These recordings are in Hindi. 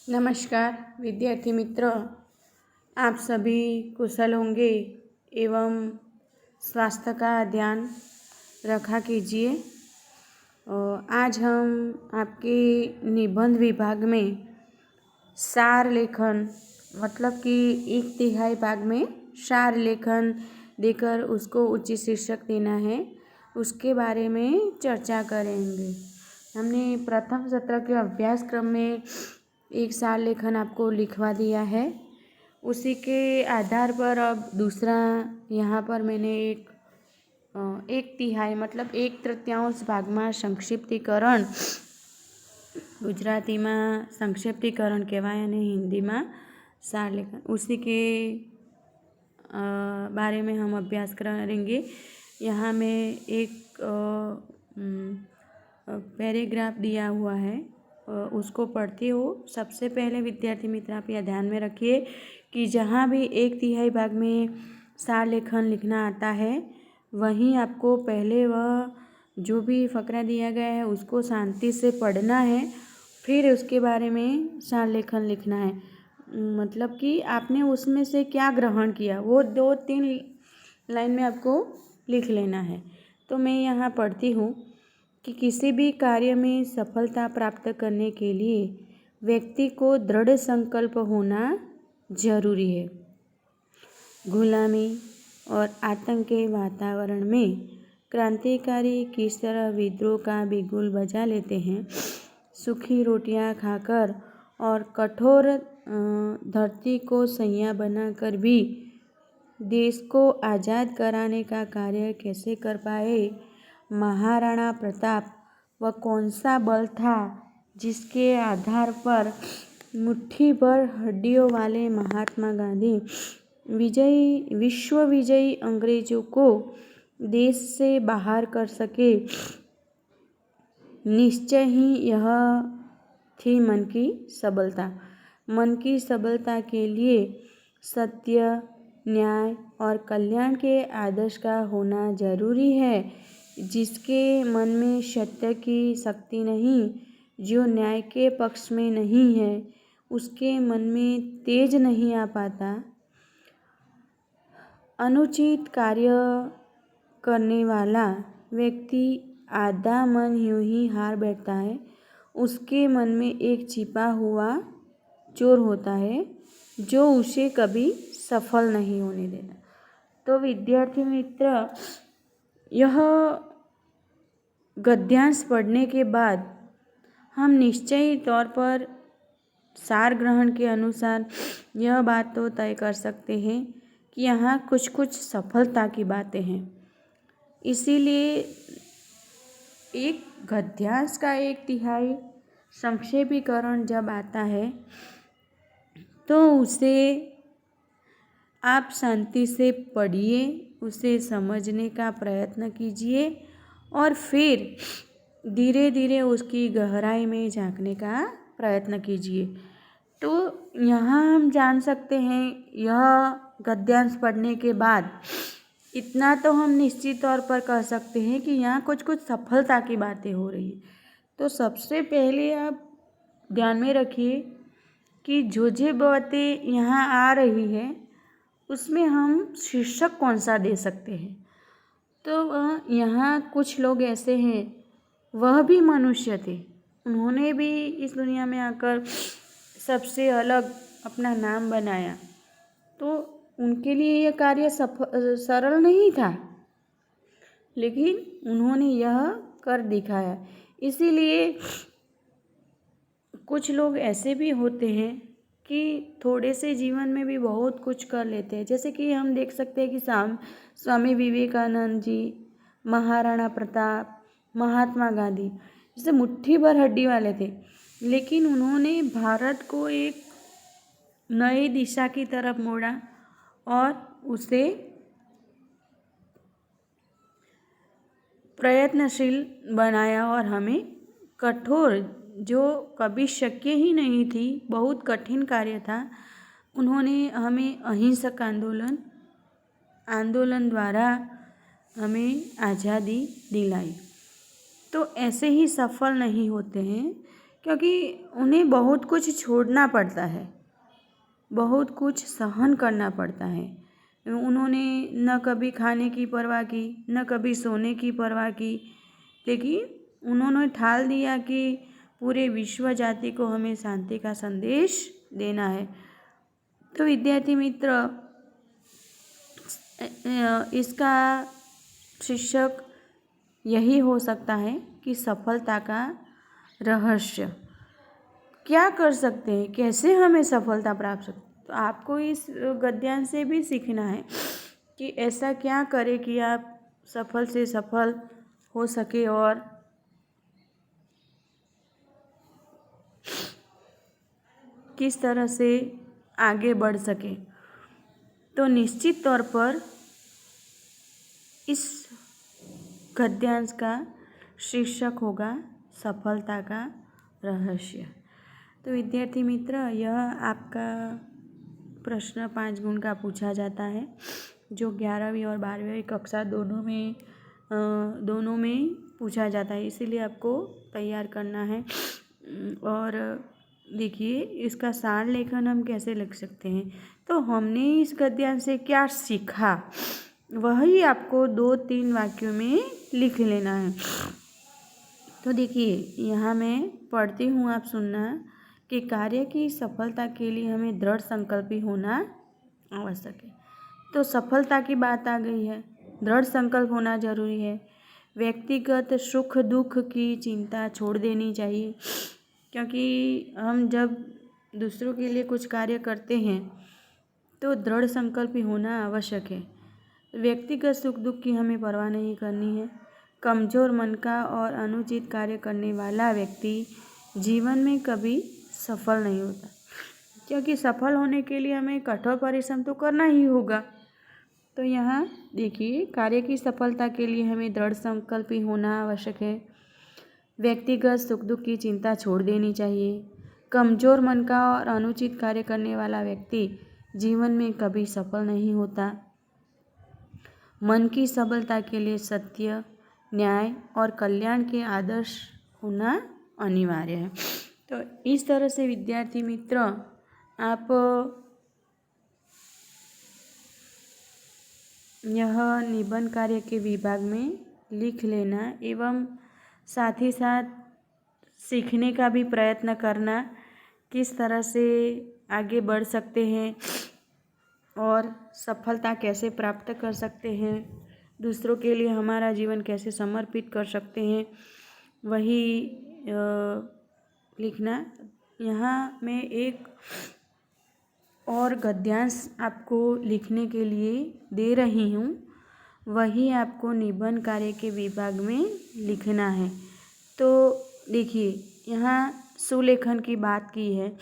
नमस्कार विद्यार्थी मित्र, आप सभी कुशल होंगे एवं स्वास्थ्य का ध्यान रखा कीजिए। आज हम आपके निबंध विभाग में सार लेखन मतलब कि 1/3 भाग में सार लेखन देकर उसको उचित शीर्षक देना है, उसके बारे में चर्चा करेंगे। हमने प्रथम सत्र के अभ्यासक्रम में एक सार लेखन आपको लिखवा दिया है, उसी के आधार पर अब दूसरा यहाँ पर मैंने एक तिहाई मतलब 1/3 भागમાં સંક્ષિપ્તીકરણ ગુજરાતીમાં સંક્ષિપ્તીકરણ કહેવાય અને हिंदीમાં सार लेखन, उसी के बारे में हम अभ्यास करेंगे। यहाँ में एक पैराग्राफ दिया हुआ है, उसको पढ़ती हूँ। सबसे पहले विद्यार्थी मित्र आप यह ध्यान में रखिए कि जहाँ भी 1/3 भाग में सार लेखन लिखना आता है, वहीं आपको पहले वह जो भी फकरा दिया गया है उसको शांति से पढ़ना है, फिर उसके बारे में सार लेखन लिखना है। मतलब कि आपने उसमें से क्या ग्रहण किया वो 2-3 लाइन में आपको लिख लेना है। तो मैं यहाँ पढ़ती हूँ कि किसी भी कार्य में सफलता प्राप्त करने के लिए व्यक्ति को दृढ़ संकल्प होना जरूरी है। गुलामी और आतंक के वातावरण में क्रांतिकारी किस तरह विद्रोह का बिगुल बजा लेते हैं। सूखी रोटियां खाकर और कठोर धरती को सैया बनाकर भी देश को आज़ाद कराने का कार्य कैसे कर पाए। महाराणा प्रताप वह कौन सा बल था जिसके आधार पर मुट्ठी भर हड्डियों वाले महात्मा गांधी विश्व विजयी अंग्रेजों को देश से बाहर कर सके। निश्चय ही यह थी मन की सबलता। मन की सबलता के लिए सत्य, न्याय और कल्याण के आदर्श का होना जरूरी है। जिसके मन में सत्य की शक्ति नहीं, जो न्याय के पक्ष में नहीं है, उसके मन में तेज नहीं आ पाता। अनुचित कार्य करने वाला व्यक्ति आधा मन यूं ही हार बैठता है। उसके मन में एक छिपा हुआ चोर होता है जो उसे कभी सफल नहीं होने देता। तो विद्यार्थी मित्र, यह गद्यांश पढ़ने के बाद हम निश्चयी तौर पर सार ग्रहण के अनुसार यह बात तो तय कर सकते हैं कि यहाँ कुछ कुछ सफलता की बातें हैं। इसीलिए एक गद्यांश का 1/3 संक्षेपीकरण जब आता है तो उसे आप शांति से पढ़िए, उसे समझने का प्रयत्न कीजिए और फिर धीरे धीरे उसकी गहराई में झांकने का प्रयत्न कीजिए। तो यहाँ हम जान सकते हैं, यह गद्यांश पढ़ने के बाद इतना तो हम निश्चित तौर पर कह सकते हैं कि यहाँ कुछ कुछ सफलता की बातें हो रही है। तो सबसे पहले आप ध्यान में रखिए कि जो बातें यहाँ आ रही है उसमें हम शीर्षक कौन सा दे सकते हैं। तो यहाँ कुछ लोग ऐसे हैं, वह भी मनुष्य थे, उन्होंने भी इस दुनिया में आकर सबसे अलग अपना नाम बनाया, तो उनके लिए यह कार्य सरल नहीं था, लेकिन उन्होंने यह कर दिखाया। इसीलिए कुछ लोग ऐसे भी होते हैं कि थोड़े से जीवन में भी बहुत कुछ कर लेते हैं। जैसे कि हम देख सकते हैं कि स्वामी विवेकानंद जी, महाराणा प्रताप, महात्मा गांधी जैसे मुट्ठी भर हड्डी वाले थे, लेकिन उन्होंने भारत को एक नई दिशा की तरफ मोड़ा और उसे प्रयत्नशील बनाया और हमें कठोर, जो कभी शक्य ही नहीं थी, बहुत कठिन कार्य था, उन्होंने हमें अहिंसक आंदोलन द्वारा हमें आज़ादी दिलाई। तो ऐसे ही सफल नहीं होते हैं, क्योंकि उन्हें बहुत कुछ छोड़ना पड़ता है, बहुत कुछ सहन करना पड़ता है। उन्होंने न कभी खाने की परवाह की, न कभी सोने की परवाह की, लेकिन उन्होंने ठान दिया कि पूरे विश्व जाति को हमें शांति का संदेश देना है। तो विद्यार्थी मित्र, इसका शीर्षक यही हो सकता है कि सफलता का रहस्य क्या कर सकते हैं, कैसे हमें सफलता प्राप्त हो। तो आपको इस गद्यांश से भी सीखना है कि ऐसा क्या करें कि आप सफल से सफल हो सके और किस तरह से आगे बढ़ सके। तो निश्चित तौर पर इस गद्यांश का शीर्षक होगा सफलता का रहस्य। तो विद्यार्थी मित्र, यह आपका प्रश्न 5 गुण का पूछा जाता है, जो 11वीं और 12वीं कक्षा दोनों में पूछा जाता है, इसीलिए आपको तैयार करना है। और देखिए, इसका सार लेखन हम कैसे लिख सकते हैं। तो हमने इस गद्यांश से क्या सीखा, वही आपको 2-3 वाक्यों में लिख लेना है। तो देखिए, यहाँ मैं पढ़ती हूँ, आप सुनना कि कार्य की सफलता के लिए हमें दृढ़ संकल्पी होना आवश्यक है। तो सफलता की बात आ गई है, दृढ़ संकल्प होना जरूरी है। व्यक्तिगत सुख दुख की चिंता छोड़ देनी चाहिए, क्योंकि हम जब दूसरों के लिए कुछ कार्य करते हैं तो दृढ़ संकल्पी होना आवश्यक है। व्यक्तिगत सुख दुख की हमें परवाह नहीं करनी है। कमज़ोर मन का और अनुचित कार्य करने वाला व्यक्ति जीवन में कभी सफल नहीं होता, क्योंकि सफल होने के लिए हमें कठोर परिश्रम तो करना ही होगा। तो यहाँ देखिए, कार्य की सफलता के लिए हमें दृढ़ संकल्पी होना आवश्यक है। व्यक्तिगत सुख दुख की चिंता छोड़ देनी चाहिए। कमज़ोर मन का और अनुचित कार्य करने वाला व्यक्ति जीवन में कभी सफल नहीं होता। मन की सबलता के लिए सत्य, न्याय और कल्याण के आदर्श होना अनिवार्य है। तो इस तरह से विद्यार्थी मित्र, आप यह निबंध कार्य के विभाग में लिख लेना एवं साथ ही साथ सीखने का भी प्रयत्न करना, किस तरह से आगे बढ़ सकते हैं और सफलता कैसे प्राप्त कर सकते हैं, दूसरों के लिए हमारा जीवन कैसे समर्पित कर सकते हैं, वही लिखना। यहाँ मैं एक और गद्यांश आपको लिखने के लिए दे रही हूँ, वही आपको निबंध कार्य के विभाग में लिखना है। तो देखिए, यहाँ सुलेखन की बात की है,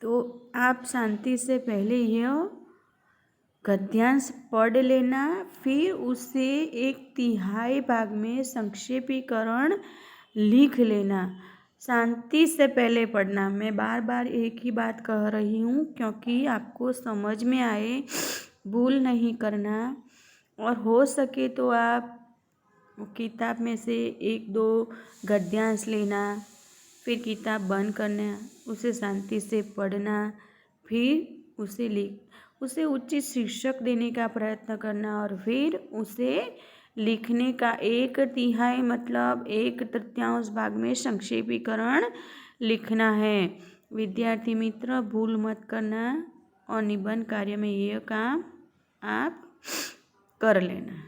तो आप शांति से पहले यह गद्यांश पढ़ लेना, फिर उसे 1/3 भाग में संक्षेपीकरण लिख लेना। शांति से पहले पढ़ना। मैं बार बार एक ही बात कह रही हूँ, क्योंकि आपको समझ में आए, भूल नहीं करना। और हो सके तो आप किताब में से 1-2 गद्यांश लेना, फिर किताब बंद करना, उसे शांति से पढ़ना, फिर उसे उचित शीर्षक देने का प्रयत्न करना और फिर उसे लिखने का 1/3 मतलब 1/3 भाग में संक्षेपीकरण लिखना है। विद्यार्थी मित्र, भूल मत करना और निबंध कार्य में यह काम आप कर लेना।